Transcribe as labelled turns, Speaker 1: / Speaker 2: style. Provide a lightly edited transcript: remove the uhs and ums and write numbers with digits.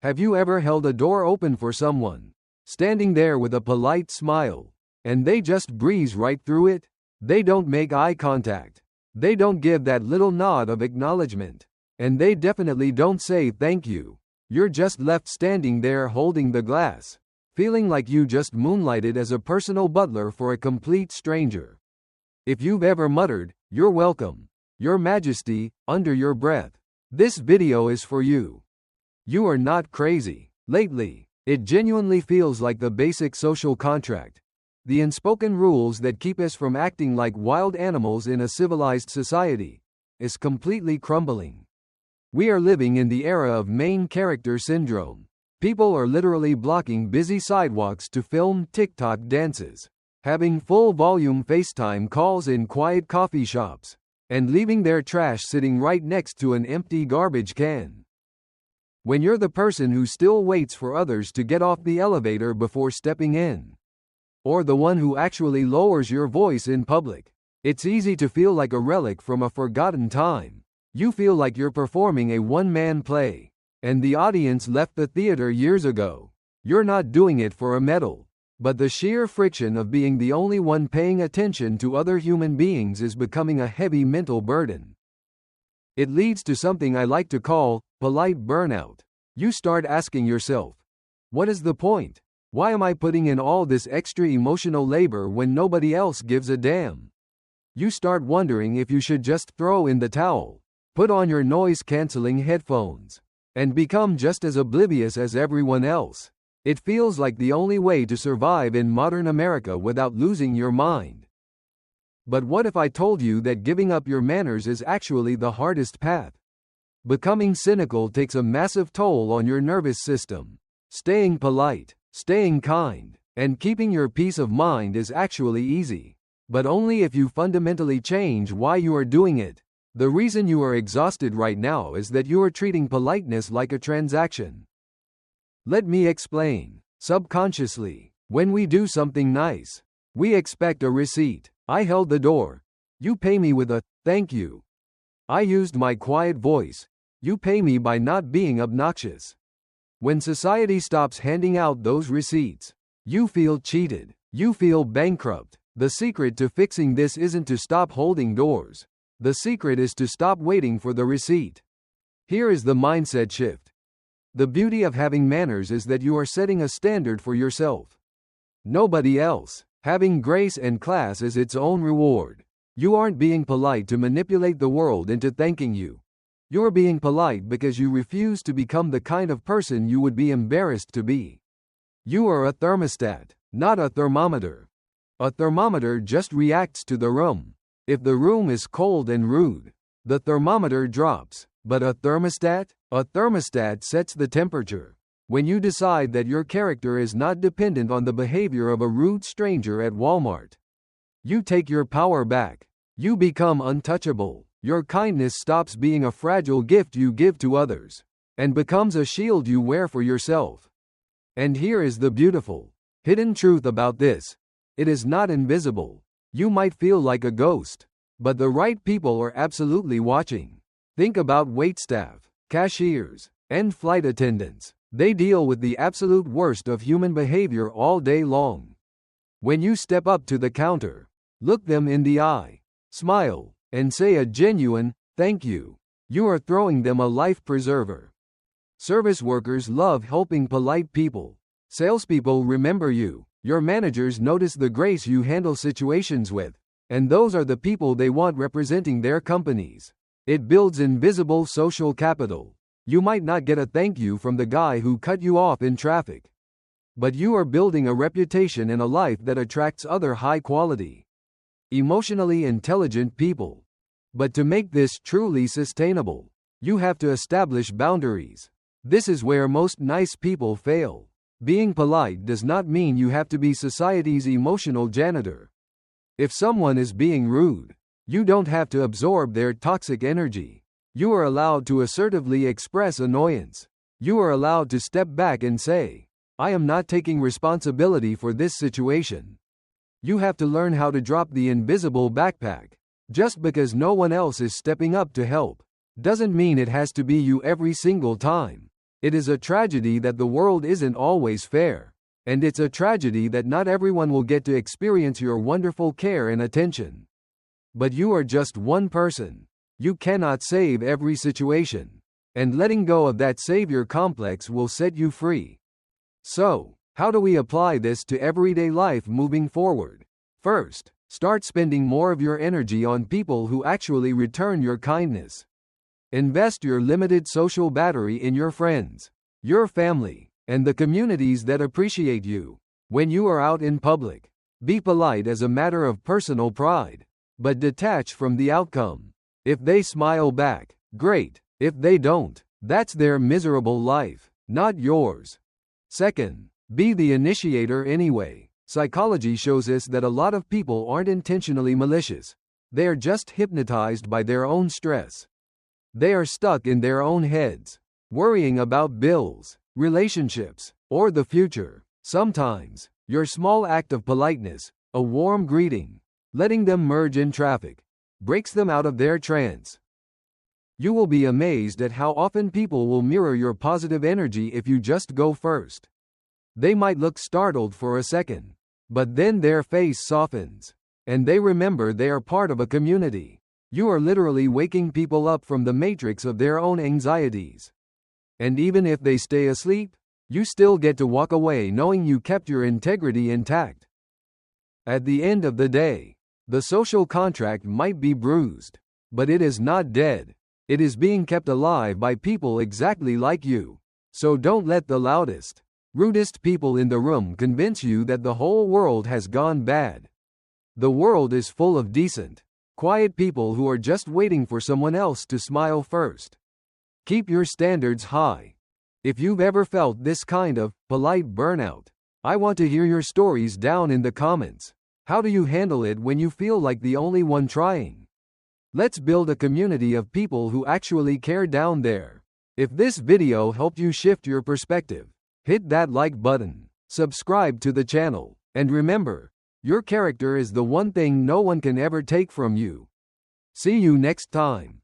Speaker 1: Have you ever held a door open for someone, standing there with a polite smile, and they just breeze right through it? They don't make eye contact. They don't give that little nod of acknowledgement. And they definitely don't say thank you. You're just left standing there holding the glass, feeling like you just moonlighted as a personal butler for a complete stranger. If you've ever muttered, "You're welcome, Your Majesty," under your breath, this video is for you. You are not crazy. Lately, it genuinely feels like the basic social contract, the unspoken rules that keep us from acting like wild animals in a civilized society, is completely crumbling. We are living in the era of main character syndrome. People are literally blocking busy sidewalks to film TikTok dances, having full-volume FaceTime calls in quiet coffee shops, and leaving their trash sitting right next to an empty garbage can. When you're the person who still waits for others to get off the elevator before stepping in, or the one who actually lowers your voice in public, it's easy to feel like a relic from a forgotten time. You feel like you're performing a one-man play, and the audience left the theater years ago. You're not doing it for a medal, but the sheer friction of being the only one paying attention to other human beings is becoming a heavy mental burden. It leads to something I like to call polite burnout. You start asking yourself, what is the point? Why am I putting in all this extra emotional labor when nobody else gives a damn? You start wondering if you should just throw in the towel, put on your noise-canceling headphones, and become just as oblivious as everyone else. It feels like the only way to survive in modern America without losing your mind. But what if I told you that giving up your manners is actually the hardest path? Becoming cynical takes a massive toll on your nervous system. Staying polite, staying kind, and keeping your peace of mind is actually easy, but only if you fundamentally change why you are doing it. The reason you are exhausted right now is that you are treating politeness like a transaction. Let me explain. Subconsciously, when we do something nice, we expect a receipt. I held the door. You pay me with a thank you. I used my quiet voice. You pay me by not being obnoxious. When society stops handing out those receipts, you feel cheated. You feel bankrupt. The secret to fixing this isn't to stop holding doors. The secret is to stop waiting for the receipt. Here is the mindset shift. The beauty of having manners is that you are setting a standard for yourself. Nobody else. Having grace and class is its own reward. You aren't being polite to manipulate the world into thanking you. You're being polite because you refuse to become the kind of person you would be embarrassed to be. You are a thermostat, not a thermometer. A thermometer just reacts to the room. If the room is cold and rude, the thermometer drops. But a thermostat? A thermostat sets the temperature. When you decide that your character is not dependent on the behavior of a rude stranger at Walmart, you take your power back. You become untouchable. Your kindness stops being a fragile gift you give to others, and becomes a shield you wear for yourself. And here is the beautiful, hidden truth about this. It is not invisible. You might feel like a ghost, but the right people are absolutely watching. Think about waitstaff, cashiers, and flight attendants. They deal with the absolute worst of human behavior all day long. When you step up to the counter, look them in the eye, smile, and say a genuine, thank you, you are throwing them a life preserver. Service workers love helping polite people. Salespeople remember you. Your managers notice the grace you handle situations with, and those are the people they want representing their companies. It builds invisible social capital. You might not get a thank you from the guy who cut you off in traffic, but you are building a reputation and a life that attracts other high-quality, emotionally intelligent people. But to make this truly sustainable, you have to establish boundaries. This is where most nice people fail. Being polite does not mean you have to be society's emotional janitor. If someone is being rude, you don't have to absorb their toxic energy. You are allowed to assertively express annoyance. You are allowed to step back and say, I am not taking responsibility for this situation. You have to learn how to drop the invisible backpack. Just because no one else is stepping up to help, doesn't mean it has to be you every single time. It is a tragedy that the world isn't always fair. And it's a tragedy that not everyone will get to experience your wonderful care and attention. But you are just one person. You cannot save every situation. And letting go of that savior complex will set you free. So, how do we apply this to everyday life moving forward? First, start spending more of your energy on people who actually return your kindness. Invest your limited social battery in your friends, your family, and the communities that appreciate you. When you are out in public, be polite as a matter of personal pride, but detach from the outcome. If they smile back, great. If they don't, that's their miserable life, not yours. Second, be the initiator anyway. Psychology shows us that a lot of people aren't intentionally malicious. They are just hypnotized by their own stress. They are stuck in their own heads, worrying about bills, relationships, or the future. Sometimes, your small act of politeness, a warm greeting, letting them merge in traffic, breaks them out of their trance. You will be amazed at how often people will mirror your positive energy if you just go first. They might look startled for a second, but then their face softens, and they remember they are part of a community. You are literally waking people up from the matrix of their own anxieties. And even if they stay asleep, you still get to walk away knowing you kept your integrity intact. At the end of the day, the social contract might be bruised, but it is not dead. It is being kept alive by people exactly like you. So don't let the loudest, rudest people in the room convince you that the whole world has gone bad. The world is full of decent, quiet people who are just waiting for someone else to smile first. Keep your standards high. If you've ever felt this kind of polite burnout, I want to hear your stories down in the comments. How do you handle it when you feel like the only one trying? Let's build a community of people who actually care down there. If this video helped you shift your perspective, hit that like button, subscribe to the channel, and remember, your character is the one thing no one can ever take from you. See you next time.